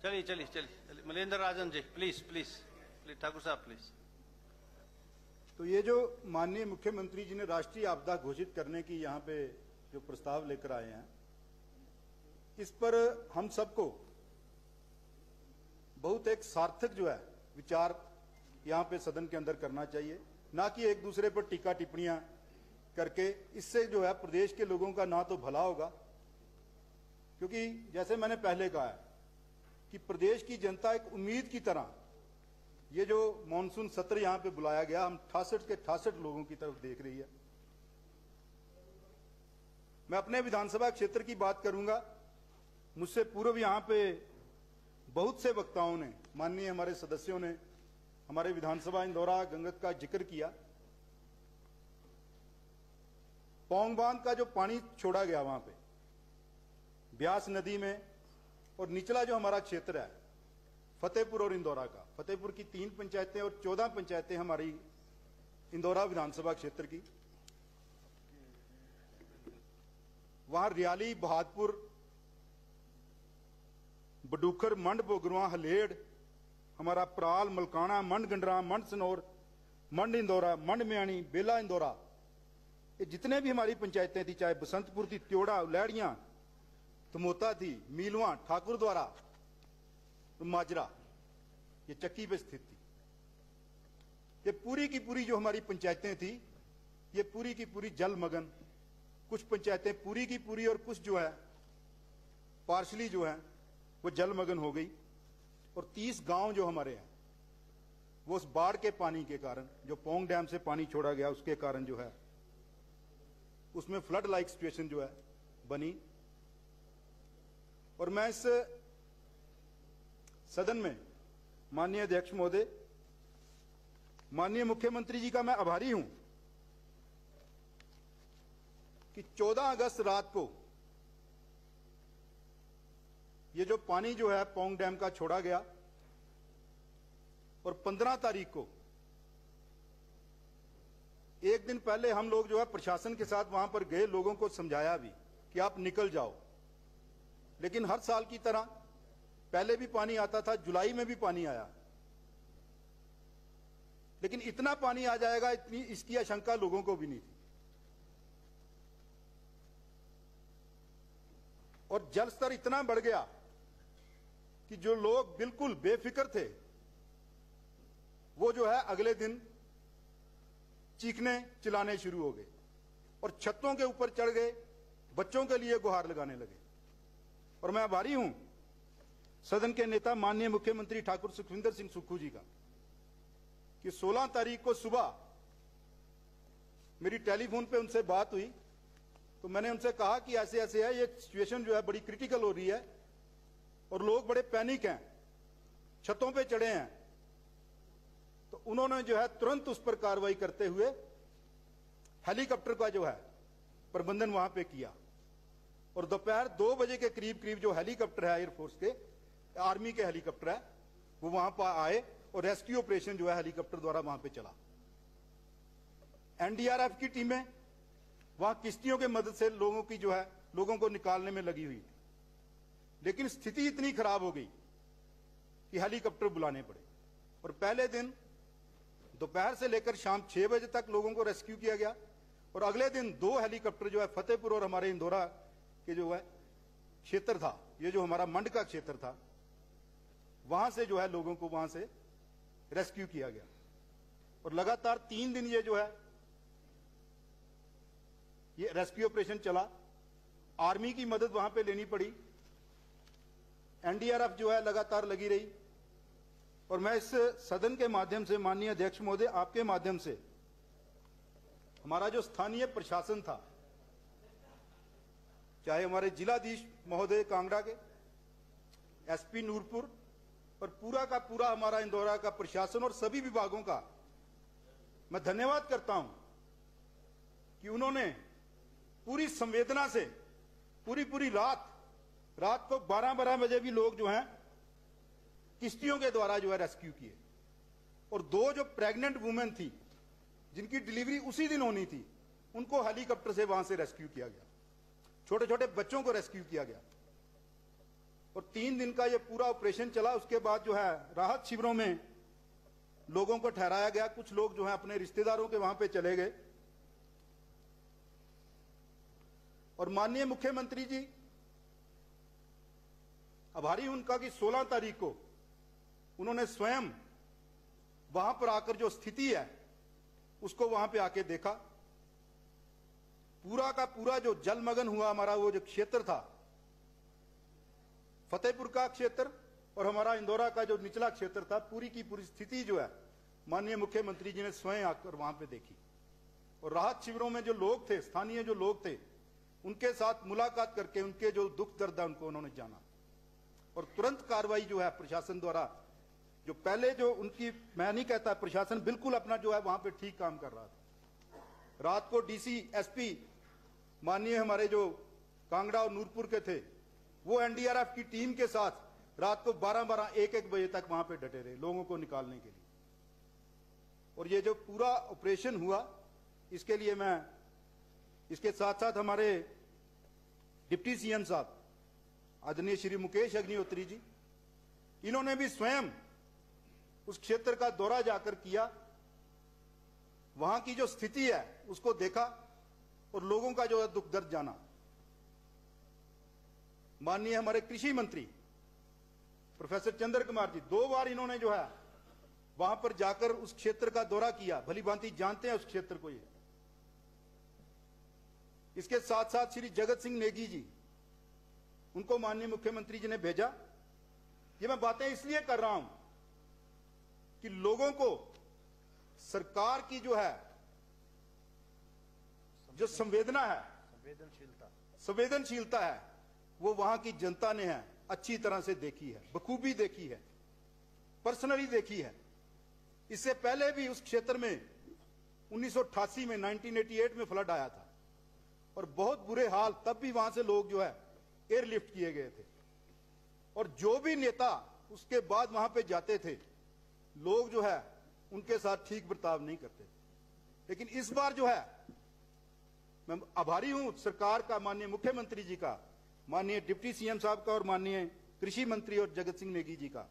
चलिए चलिए चलिए, मलेंद्र Rajan ji please please please, Thakur साहब प्लीज। तो ये जो माननीय मुख्यमंत्री जी ने राष्ट्रीय आपदा घोषित करने की यहाँ पे जो प्रस्ताव लेकर आए हैं, इस पर हम सबको बहुत एक सार्थक जो है विचार यहाँ पे सदन के अंदर करना चाहिए, ना कि एक दूसरे पर टीका टिप्पणियां करके। इससे जो है प्रदेश के लोगों का ना तो भला होगा, क्योंकि जैसे मैंने पहले कहा है कि प्रदेश की जनता एक उम्मीद की तरह ये जो मानसून सत्र यहां पे बुलाया गया, हम 68 के 68 लोगों की तरफ देख रही है। मैं अपने विधानसभा क्षेत्र की बात करूंगा। मुझसे पूर्व यहां पे बहुत से वक्ताओं ने, माननीय हमारे सदस्यों ने हमारे विधानसभा इंदौरा गंगत का जिक्र किया। पौंग बांध का जो पानी छोड़ा गया वहां पे ब्यास नदी में, और निचला जो हमारा क्षेत्र है फतेहपुर और इंदौरा का, फतेहपुर की 3 पंचायतें और 14 पंचायतें हमारी इंदौरा विधानसभा क्षेत्र की, वहां रियाली, बहादुर, बडूखर, मंड, बोगरवा, हलेड़, हमारा प्राल, मलकाना, मंड गंडरा, मंड सनौर, मंड इंदौरा, मंड म्याणी, बेला इंदौरा, ये जितने भी हमारी पंचायतें थी, चाहे बसंतपुर थी, त्योड़ा, लैड़ियां, तमोता थी, मीलवा, ठाकुर द्वारा, माजरा, ये चक्की पे स्थित थी। ये पूरी की पूरी जो हमारी पंचायतें थी, ये पूरी की पूरी जलमग्न, कुछ पंचायतें पूरी की पूरी और कुछ जो है पार्शली जो है वो जलमग्न हो गई। और 30 गांव जो हमारे हैं वो उस बाढ़ के पानी के कारण, जो पोंग डैम से पानी छोड़ा गया उसके कारण जो है उसमें फ्लड लाइक सिचुएशन जो है बनी। और मैं इस सदन में माननीय अध्यक्ष महोदय, माननीय मुख्यमंत्री जी का मैं आभारी हूं कि 14 अगस्त रात को ये जो पानी जो है पोंग डैम का छोड़ा गया, और 15 तारीख को एक दिन पहले हम लोग जो है प्रशासन के साथ वहां पर गए, लोगों को समझाया भी कि आप निकल जाओ। लेकिन हर साल की तरह पहले भी पानी आता था, जुलाई में भी पानी आया, लेकिन इतना पानी आ जाएगा इतनी इसकी आशंका लोगों को भी नहीं थी। और जल स्तर इतना बढ़ गया कि जो लोग बिल्कुल बेफिक्र थे वो जो है अगले दिन चीखने चिल्लाने शुरू हो गए और छतों के ऊपर चढ़ गए, बच्चों के लिए गुहार लगाने लगे। और मैं आभारी हूं सदन के नेता माननीय मुख्यमंत्री ठाकुर सुखविंदर सिंह सुक्खू जी का कि 16 तारीख को सुबह मेरी टेलीफोन पे उनसे बात हुई, तो मैंने उनसे कहा कि ऐसे ऐसे है, ये सिचुएशन जो है बड़ी क्रिटिकल हो रही है और लोग बड़े पैनिक हैं, छतों पे चढ़े हैं। तो उन्होंने जो है तुरंत उस पर कार्रवाई करते हुए हेलीकॉप्टर का जो है प्रबंधन वहां पे किया, और दोपहर 2 बजे के करीब करीब जो हेलीकॉप्टर है एयरफोर्स के, आर्मी के हेलीकॉप्टर है, वो वहां पर आए और रेस्क्यू ऑपरेशन जो है हेलीकॉप्टर द्वारा वहां पे चला। एनडीआरएफ की टीमें वहां किश्तियों के मदद से लोगों की जो है लोगों को निकालने में लगी हुई, लेकिन स्थिति इतनी खराब हो गई कि हेलीकॉप्टर बुलाने पड़े। और पहले दिन दोपहर से लेकर शाम 6 बजे तक लोगों को रेस्क्यू किया गया, और अगले दिन 2 हेलीकॉप्टर जो है फतेहपुर और हमारे इंदौरा के जो है क्षेत्र था, ये जो हमारा मंड का क्षेत्र था, वहां से जो है लोगों को वहां से रेस्क्यू किया गया। और लगातार 3 दिन ये जो है ये रेस्क्यू ऑपरेशन चला। आर्मी की मदद वहां पे लेनी पड़ी, एनडीआरएफ जो है लगातार लगी रही। और मैं इस सदन के माध्यम से माननीय अध्यक्ष महोदय, आपके माध्यम से हमारा जो स्थानीय प्रशासन था, चाहे हमारे जिलाधीश महोदय कांगड़ा के, एसपी नूरपुर, और पूरा का पूरा हमारा इंदौरा का प्रशासन और सभी विभागों का मैं धन्यवाद करता हूं कि उन्होंने पूरी संवेदना से पूरी रात को 12-12 बजे भी लोग जो हैं किश्तियों के द्वारा जो है रेस्क्यू किए। और 2 जो प्रेग्नेंट वुमेन थी जिनकी डिलीवरी उसी दिन होनी थी, उनको हेलीकॉप्टर से वहां से रेस्क्यू किया गया। छोटे छोटे बच्चों को रेस्क्यू किया गया। और 3 दिन का ये पूरा ऑपरेशन चला। उसके बाद जो है राहत शिविरों में लोगों को ठहराया गया। कुछ लोग जो है अपने रिश्तेदारों के वहां पे चले गए। और माननीय मुख्यमंत्री जी, आभारी उनका कि 16 तारीख को उन्होंने स्वयं वहां पर आकर जो स्थिति है उसको वहां पे आके देखा। पूरा का पूरा जो जलमग्न हुआ हमारा वो जो क्षेत्र था, फतेहपुर का क्षेत्र और हमारा इंदौरा का जो निचला क्षेत्र था, पूरी की पूरी स्थिति जो है माननीय मुख्यमंत्री जी ने स्वयं आकर वहां पे देखी। और राहत शिविरों में जो लोग थे, स्थानीय जो लोग थे, उनके साथ मुलाकात करके उनके जो दुख दर्द है उनको उन्होंने जाना। और तुरंत कार्रवाई जो है प्रशासन द्वारा, जो पहले जो उनकी, मैं नहीं कहता प्रशासन बिल्कुल अपना जो है वहां पे ठीक काम कर रहा था। रात को डीसी एसपी माननीय हमारे जो कांगड़ा और नूरपुर के थे, वो एनडीआरएफ की टीम के साथ रात को 12-12, 1-1 बजे तक वहां पे डटे रहे लोगों को निकालने के लिए। और ये जो पूरा ऑपरेशन हुआ, इसके लिए मैं, इसके साथ साथ हमारे डिप्टी सीएम साहब आदरणीय श्री मुकेश अग्निहोत्री जी, इन्होंने भी स्वयं उस क्षेत्र का दौरा जाकर किया, वहां की जो स्थिति है उसको देखा और लोगों का जो है दुख दर्द जाना। माननीय हमारे कृषि मंत्री प्रोफेसर चंद्र कुमार जी, 2 बार इन्होंने जो है वहां पर जाकर उस क्षेत्र का दौरा किया, भली भांति जानते हैं उस क्षेत्र को ये। इसके साथ साथ श्री जगत सिंह नेगी जी, उनको माननीय मुख्यमंत्री जी ने भेजा। ये मैं बातें इसलिए कर रहा हूं कि लोगों को सरकार की जो है जो संवेदनशीलता है वो वहां की जनता ने है अच्छी तरह से देखी है, बखूबी देखी है, पर्सनली देखी है। इससे पहले भी उस क्षेत्र में 1988 में 1988 में फ्लड आया था और बहुत बुरे हाल, तब भी वहां से लोग जो है एयरलिफ्ट किए गए थे। और जो भी नेता उसके बाद वहां पे जाते थे, लोग जो है उनके साथ ठीक बर्ताव नहीं करते। लेकिन इस बार जो है मैं आभारी हूं सरकार का, माननीय मुख्यमंत्री जी का, माननीय डिप्टी सीएम साहब का और माननीय कृषि मंत्री और जगत सिंह नेगी जी का,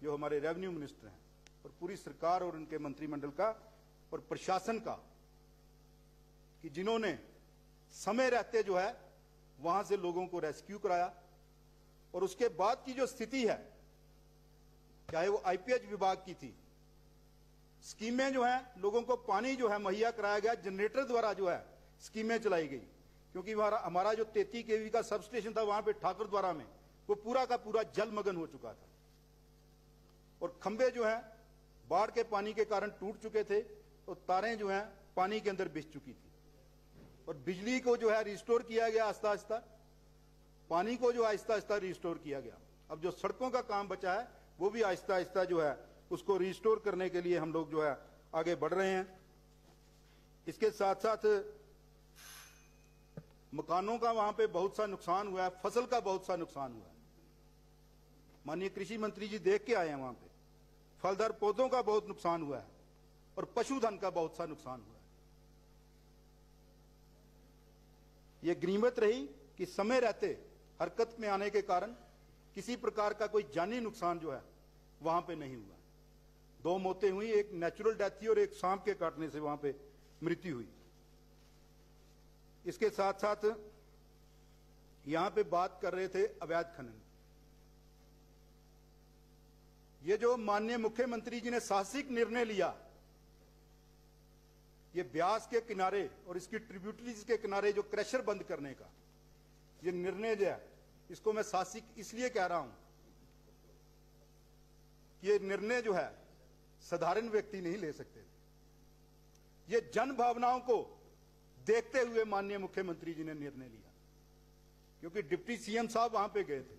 जो हमारे रेवेन्यू मिनिस्टर हैं, और पूरी सरकार और उनके मंत्रिमंडल का और प्रशासन का, कि जिन्होंने समय रहते जो है वहां से लोगों को रेस्क्यू कराया। और उसके बाद की जो स्थिति है, चाहे वो आईपीएच विभाग की थी, स्कीमें जो है लोगों को पानी जो है मुहैया कराया गया, जनरेटर द्वारा जो है स्कीमें चलाई गई। क्योंकि हमारा जो 33 केवी का सब स्टेशन था वहां पे ठाकुर द्वारा में, वो पूरा का पूरा जलमग्न हो चुका था और खंबे जो है बाढ़ के पानी के कारण टूट चुके थे और तारें जो है पानी के अंदर बिछ चुकी थी। और बिजली को जो है रिस्टोर किया गया आहिस्ता आहिस्ता, पानी को जो आहिस्ता आहिस्ता रिस्टोर किया गया। अब जो सड़कों का काम बचा है वो भी आहिस्ता आहिस्ता जो है उसको रिस्टोर करने के लिए हम लोग जो है आगे बढ़ रहे हैं। इसके साथ साथ मकानों का वहां पे बहुत सा नुकसान हुआ है, फसल का बहुत सा नुकसान हुआ है। माननीय कृषि मंत्री जी देख के आए हैं, वहां पे फलदार पौधों का बहुत नुकसान हुआ है और पशुधन का बहुत सा नुकसान हुआ है। यह गनीमत रही कि समय रहते हरकत में आने के कारण किसी प्रकार का कोई जानी नुकसान जो है वहां पे नहीं हुआ। 2 मौतें हुई, एक नेचुरल डेथ थी और एक सांप के काटने से वहां पे मृत्यु हुई। इसके साथ साथ यहां पे बात कर रहे थे अवैध खनन। ये जो माननीय मुख्यमंत्री जी ने साहसिक निर्णय लिया, ये ब्यास के किनारे और इसकी ट्रिब्यूटरीज के किनारे जो क्रशर बंद करने का ये निर्णय जो है, इसको मैं साहसिक इसलिए कह रहा हूं कि ये निर्णय जो है साधारण व्यक्ति नहीं ले सकते। ये जन भावनाओं को देखते हुए माननीय मुख्यमंत्री जी ने निर्णय लिया, क्योंकि डिप्टी सीएम साहब वहां पे गए थे,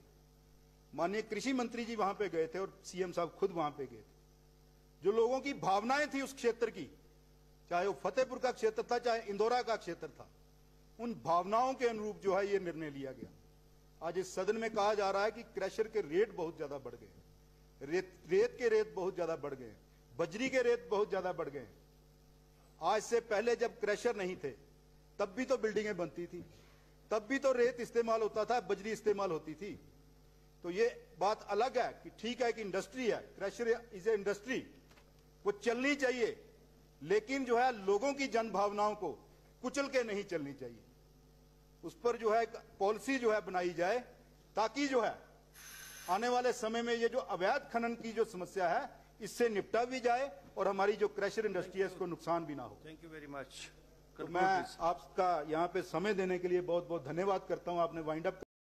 माननीय कृषि मंत्री जी वहां पे गए थे और सीएम साहब खुद वहां पे गए थे। जो लोगों की भावनाएं थी उस क्षेत्र की, चाहे वो फतेहपुर का क्षेत्र था चाहे इंदौरा का क्षेत्र था, उन भावनाओं के अनुरूप जो है ये निर्णय लिया गया। आज इस सदन में कहा जा रहा है कि क्रशर के रेट बहुत ज्यादा बढ़ गए, रेत के रेट बहुत ज्यादा बढ़ गए, बजरी के रेट बहुत ज्यादा बढ़ गए। आज से पहले जब क्रशर नहीं थे तब भी तो बिल्डिंगें बनती थी, तब भी तो रेत इस्तेमाल होता था, बजरी इस्तेमाल होती थी। तो ये बात अलग है कि ठीक है कि इंडस्ट्री है, क्रशर इज ए इंडस्ट्री, वो चलनी चाहिए, लेकिन जो है लोगों की जन भावनाओं को कुचल के नहीं चलनी चाहिए। उस पर जो है पॉलिसी जो है बनाई जाए, ताकि जो है आने वाले समय में ये जो अवैध खनन की जो समस्या है इससे निपटा भी जाए और हमारी जो क्रशर इंडस्ट्री है इसको नुकसान भी ना हो। Thank you very much. तो मैं आपका यहाँ पे समय देने के लिए बहुत बहुत धन्यवाद करता हूँ। आपने वाइंड अप